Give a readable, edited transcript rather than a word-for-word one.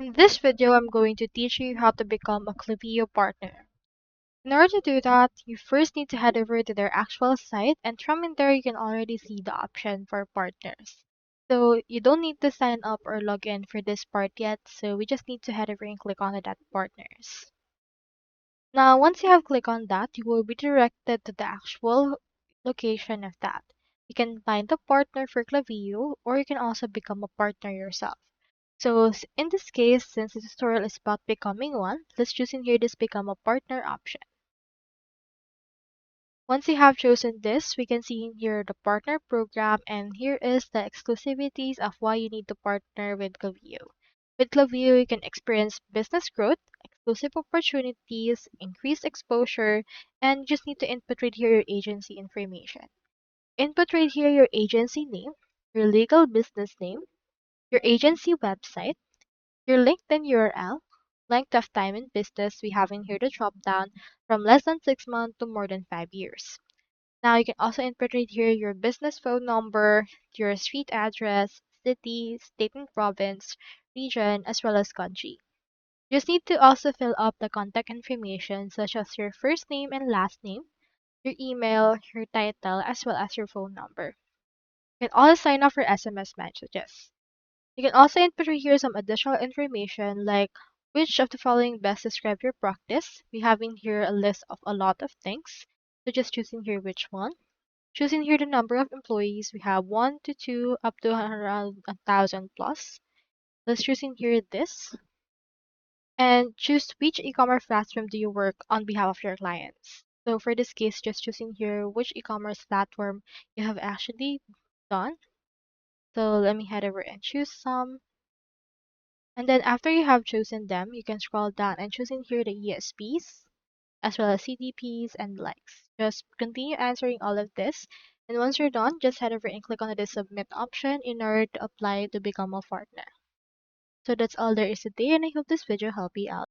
In this video, I'm going to teach you how to become a Klaviyo partner. In order to do that, you first need to head over to their actual site, and from in there you can already see the option for partners. So you don't need to sign up or log in for this part yet, so we just need to head over and click on that partners. Now, once you have clicked on that, you will be directed to the actual location of that. You can find a partner for Klaviyo, or you can also become a partner yourself. So in this case, since the tutorial is about becoming one, let's choose in here this become a partner option. Once you have chosen this, we can see in here the partner program, and here is the exclusivities of why you need to partner with Klaviyo. With Klaviyo, you can experience business growth, exclusive opportunities, increased exposure, and you just need to input right here your agency information. Input right here your agency name, your legal business name, your agency website, your LinkedIn URL, length of time in business, we have in here the drop down from less than 6 months to more than 5 years. Now you can also input right here your business phone number, your street address, city, state and province, region, as well as country. You just need to also fill up the contact information such as your first name and last name, your email, your title, as well as your phone number. You can also sign up for SMS messages. You can also input here some additional information like which of the following best describe your practice. We have in here a list of a lot of things. So just choosing here which one. Choosing here the number of employees. We have 1 to 2 up to around 1,000 plus. Let's choose in here this. And choose which e-commerce platform do you work on behalf of your clients. So for this case, just choosing here which e-commerce platform you have actually done. So let me head over and choose some. And then after you have chosen them, you can scroll down and choose in here the ESPs, as well as CDPs and likes. Just continue answering all of this. And once you're done, just head over and click on the submit option in order to apply to become a partner. So that's all there is today, and I hope this video helped you out.